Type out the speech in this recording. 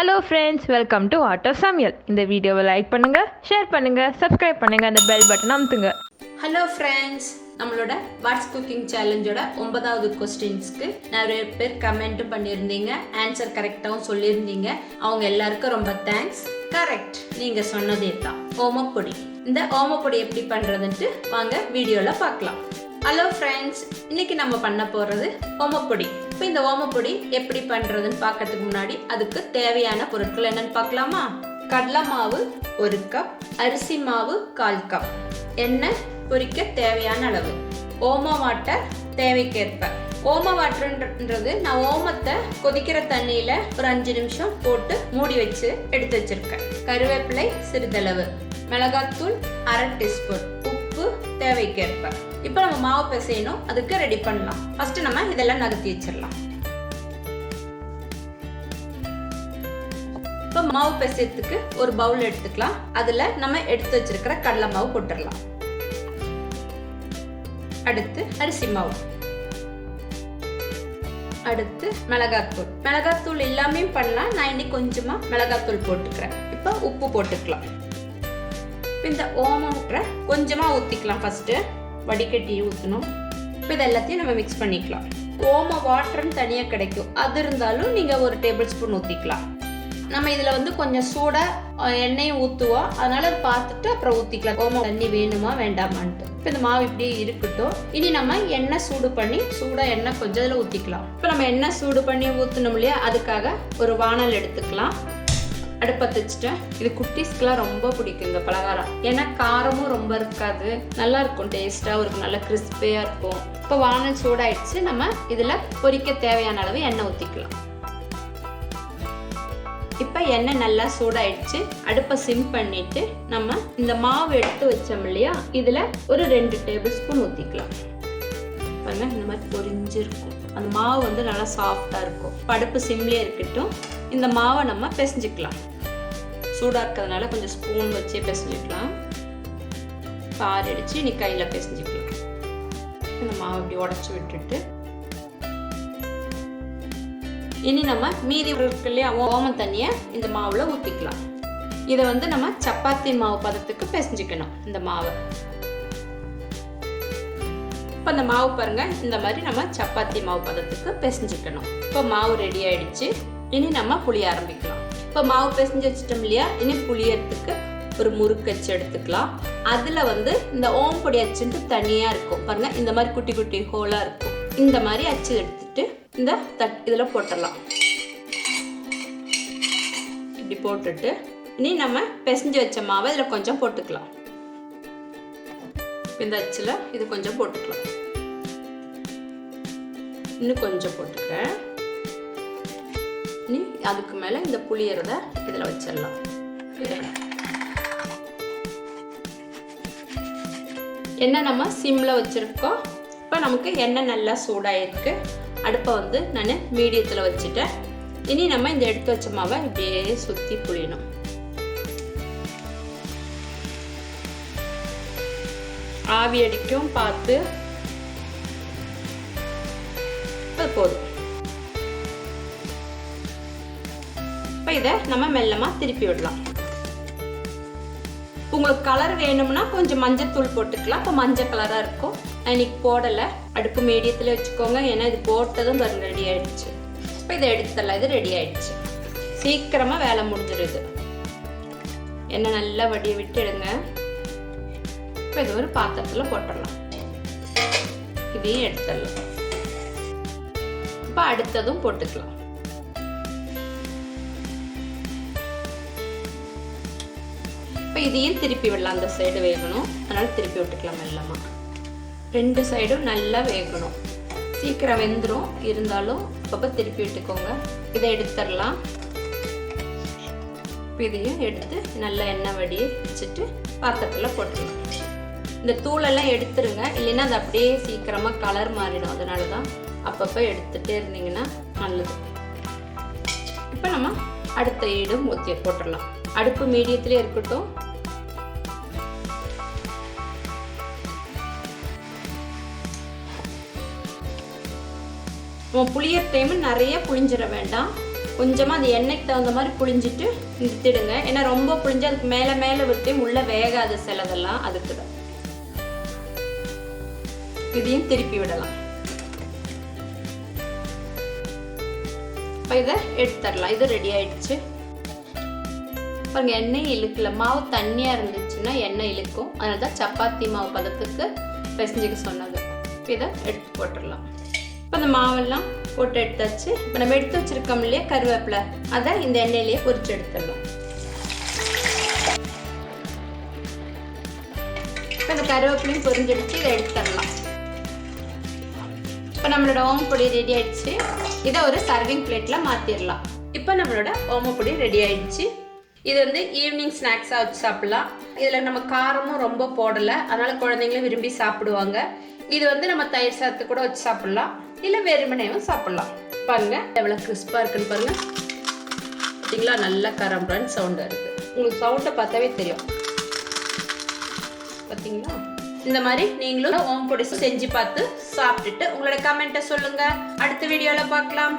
Hello friends, welcome to Art of Samayal. இந்த வீடியோவை like பண்ணுங்க, ஷேர் பண்ணுங்க, சப்ஸ்கிரைப் பண்ணுங்க, அந்த பெல் பட்டன் அமுத்துங்க. ஹலோ ஃப்ரெண்ட்ஸ், நம்மளோட வாட்ஸ் குக்கிங் சேலஞ்சோட 9வது கொஸ்டின்ஸ்க்கு நிறைய பேர் கமெண்ட் பண்ணியிருந்தீங்க, ஆன்சர் கரெக்டாகவும் சொல்லியிருந்தீங்க. அவங்க எல்லாருக்கும் ரொம்ப தேங்க்ஸ். கரெக்ட், நீங்கள் சொன்னதே தான். ஓமப்பொடி. இந்த ஓமப்பொடி எப்படி பண்ணுறதுன்ட்டு வாங்க வீடியோவில் பார்க்கலாம். ஹலோ ஃப்ரெண்ட்ஸ், இன்னைக்கு நம்ம பண்ண போகிறது ஓமப்பொடி. இப்போ இந்த ஓமப்பொடி எப்படி பண்ணுறதுன்னு பார்க்கறதுக்கு முன்னாடி அதுக்கு தேவையான பொருட்கள் என்னன்னு பார்க்கலாமா? கடலை மாவு 1 கப், அரிசி மாவு 1/4 கப், எண்ணெய் பொரிக்க தேவையான அளவு, ஓம வாட்டர் தேவைக்கேற்ப. ஓம வாட்டர்ன்றது நான் ஓமத்தை கொதிக்கிற தண்ணியில் ஒரு 5 நிமிஷம் போட்டு மூடி வச்சு எடுத்து வச்சிருக்கேன். கருவேப்பிலை சிறிதளவு, மிளகாத்தூள் 1/2 டீஸ்பூன், உப்பு தேவைக்கேற்ப. இப்போ நம்ம மாவு பிசையணும், அதுக்கு ரெடி பண்ணலாம். ஃபர்ஸ்ட் நம்ம இதெல்லாம் நகர்த்தி வச்சிடலாம். இப்போ மாவு பிசையறதுக்கு ஒரு பவுல் எடுத்துக்கலாம். அதுல நம்ம எடுத்து வச்சிருக்கிற கடலை மாவு போட்டுடலாம். அடுத்து அரிசி மாவு, அடுத்து மிளகாத்தூள். மிளகாத்தூள் இல்லாமே பண்ணலாம், நான் இன்னைக்கு கொஞ்சமா மிளகாத்தூள் போட்டுக்கிறேன். இப்போ உப்பு போட்டுக்கலாம். இந்த ஓமம் கொஞ்சமா ஊத்திக்கலாம். ஃபர்ஸ்ட் வடிகட்டி ஊற்றணும். இப்போ இது எல்லாத்தையும் நம்ம மிக்ஸ் பண்ணிக்கலாம். ஓம வாட்டர்னு தனியாக கிடைக்கும், அது இருந்தாலும் நீங்கள் 1 டேபிள் ஸ்பூன் ஊற்றிக்கலாம். நம்ம இதில் கொஞ்சம் சூடாக எண்ணெயும் ஊற்றுவோம், அதனால அதை பார்த்துட்டு அப்புறம் ஊற்றிக்கலாம். ஓம தண்ணி வேணுமா வேண்டாமான்ட்டு. இப்போ இந்த மாவு இப்படியே இருக்கட்டும். இனி நம்ம எண்ணெய் சூடு பண்ணி சூடாக எண்ணெய் கொஞ்சம் இதில் ஊற்றிக்கலாம். இப்போ நம்ம எண்ணெய் சூடு பண்ணி ஊற்றணும் இல்லையா, அதுக்காக ஒரு வானல் எடுத்துக்கலாம். அடுப்பத்தை வச்சுட்டேன். இது குட்டீஸ்க்குலாம் ரொம்ப பிடிக்கும் இந்த பலகாரம். ஏன்னா காரமும் ரொம்ப இருக்காது, நல்லா இருக்கும், டேஸ்டாகவும் இருக்கும், நல்லா கிறிஸ்பியாக இருக்கும். இப்போ வானல் சூடாயிடுச்சு. நம்ம இதில் பொரிக்க தேவையான அளவு எண்ணெய் ஊற்றிக்கலாம். இப்போ எண்ணெய் நல்லா சூடாயிடுச்சு. அடுப்பை சிம் பண்ணிட்டு நம்ம இந்த மாவு எடுத்து வச்சோம் இல்லையா, இதில் ஒரு 2 டேபிள் ஸ்பூன் ஊற்றிக்கலாம். பாருங்க, இந்த மாதிரி பொரிஞ்சிருக்கும். அந்த மாவு நல்லா சாஃப்டாக இருக்கும். அடுப்பு சிம்லேயே இருக்கட்டும். இந்த மாவை நம்ம பிசைஞ்சிக்கலாம். சூடாக இருக்கிறதுனால கொஞ்சம் ஸ்பூன் வச்சே பிசைஞ்சிக்கலாம். பார் அடிச்சு நீ கையில் பிசைஞ்சிக்கலாம். இந்த மாவை இப்படி உடச்சி விட்டுட்டு இனி நம்ம மீதி இருக்கு இல்லையா ஓமம் தண்ணியை இந்த மாவில் ஊற்றிக்கலாம். இதை நம்ம சப்பாத்தி மாவு பதத்துக்கு பிசைஞ்சிக்கணும் இந்த மாவை. இப்போ இந்த மாவு பாருங்க, இந்த மாதிரி நம்ம சப்பாத்தி மாவு பதத்துக்கு பிசைஞ்சிக்கணும். இப்போ மாவு ரெடி ஆயிடுச்சு. இனி நம்ம புளிய ஆரம்பிக்கலாம். இப்போ மாவு பிசைஞ்சு வச்சிட்டோம் இல்லையா, இனி புளியறதுக்கு ஒரு முறுக்கு அச்சு எடுத்துக்கலாம். அதில் இந்த ஓமப்பொடி அச்சுன்ட்டு தனியாக இருக்கும் பாருங்க, இந்த மாதிரி குட்டி குட்டி ஹோலாக இருக்கும். இந்த மாதிரி அச்சு எடுத்துட்டு இந்த இதில் போட்டுடலாம். இப்படி போட்டுட்டு இனி நம்ம பிசைஞ்சு வச்ச மாவை இதில் கொஞ்சம் போட்டுக்கலாம். இந்த அச்சில் இது கொஞ்சம் போட்டுக்கலாம். இன்னும் கொஞ்சம் போட்டுக்கிறேன். இனி அதுக்கு மேலே இந்த புளியறத இதில் வச்சிடலாம். எண்ணெய் நம்ம சிம்மில் வச்சுருக்கோம். இப்போ நமக்கு எண்ணெய் நல்லா சூடாயிருக்கு. அடுப்பை நான் மீடியத்தில் வச்சுட்டேன். இனி நம்ம இந்த எடுத்து வச்ச மாவை இப்படியே சுற்றி புளியணும். ஆவி அடிக்கும் பார்த்து. போதும். இப்போ இதை நம்ம மெல்லமாக திருப்பி விடலாம். உங்களுக்கு கலர் வேணும்னா கொஞ்சம் மஞ்சள் தூள் போட்டுக்கலாம். இப்போ மஞ்சள் கலராக இருக்கும். நான் இன்னைக்கு போடலை. அடுப்பு மீடியத்தில் வச்சுக்கோங்க, ஏன்னா இது போட்டதும் பாருங்க ரெடி ஆயிடுச்சு. இப்போ இதை எடுத்துடலாம். இது ரெடி ஆயிடுச்சு. சீக்கிரமாக வேலை முடிஞ்சிடுது. எண்ணெய் நல்லா வடிய விட்டு எடுங்க. இப்போ இது ஒரு பாத்திரத்தில் போட்டுடலாம். இதையும் எடுத்துடலாம். இப்போ அடுத்ததும் போட்டுக்கலாம். இப்போ இதையும் திருப்பி விடலாம். அந்த சைடு வேகணும், அதனால திருப்பி விட்டுக்கலாம் மெல்லமா. 2 சைடும் நல்லா வேகணும். சீக்கிரம் வெந்துடும், இருந்தாலும் அப்பப்போ திருப்பி விட்டுக்கோங்க. இதை எடுத்துடலாம். இப்போ இதையும் எடுத்து நல்லா எண்ணெய் வடியை வச்சுட்டு பாத்திரத்தில் போட்டுக்கலாம். இந்த தூளெல்லாம் எடுத்துருங்க, இல்லைன்னா அது அப்படியே சீக்கிரமாக கலர் மாறிடும். அதனால தான் அப்பப்போ எடுத்துகிட்டே இருந்தீங்கன்னா நல்லது. இப்போ நம்ம அடுத்த ஈடும் ஊற்றி போட்டுடலாம். அடுப்பு மீடியத்திலே இருக்கட்டும். புளியற டைம் நிறைய புளிஞ்சிட வேண்டாம், கொஞ்சமாக அந்த எண்ணெய்க்கு தகுந்த மாதிரி புளிஞ்சிட்டு நிறுத்திடுங்க. ஏன்னா ரொம்ப புளிஞ்சு அதுக்கு மேலே மேலே விட்டு உள்ளே வேகாத சிலதெல்லாம் அதுக்கு தான். இதையும் திருப்பி விடலாம். இப்போ இதை எடுத்துடலாம். இது ரெடி ஆயிடுச்சு பாருங்க. எண்ணெய் இழுக்கல, மாவு தண்ணியாக இருந்துச்சுன்னா எண்ணெய் இழுக்கும். அதனால தான் சப்பாத்தி மாவு பதத்துக்கு பிசைஞ்சுக்க சொன்னது. இதை எடுத்து போட்டுடலாம். இப்போ அந்த மாவெல்லாம் போட்டு எடுத்தாச்சு. இப்போ நம்ம எடுத்து வச்சிருக்கோம் இல்லையா கருவேப்பிலை, அதை இந்த எண்ணெயிலேயே பொரிச்சு எடுத்துடலாம். இப்போ இந்த கருவேப்பிலையும் பொரிஞ்செடுத்து இதை எடுத்துடலாம். இப்போ நம்மளோட ஓமப்பொடி ரெடி ஆயிடுச்சு. இதை ஒரு சர்விங் பிளேட்டில் மாற்றிடலாம். இப்போ நம்மளோட ஓமப்பொடி ரெடி ஆயிடுச்சு. இது வந்து ஈவினிங் ஸ்நாக்ஸாக வச்சு சாப்பிட்லாம். இதில் நம்ம காரமும் ரொம்ப போடலை, அதனால் குழந்தைங்களும் விரும்பி சாப்பிடுவாங்க. இது வந்து நம்ம தயிர் சாதத்து கூட வச்சு சாப்பிட்லாம், இல்லை வெறுமனையும் சாப்பிட்லாம். பாருங்க எவ்வளோ கிறிஸ்பாக இருக்குன்னு பாருங்கள். பார்த்தீங்களா, நல்லா கரம்பரன்னு சவுண்டாக இருக்குது. உங்களுக்கு சவுண்டை பார்த்தாவே தெரியும். பார்த்தீங்களா, இந்த மாதிரி நீங்களும் ஓமப்பொடி செஞ்சு பார்த்து சாப்பிட்டுட்டு உங்களோட கமெண்ட்டை சொல்லுங்கள். அடுத்த வீடியோவில் பார்க்கலாம்.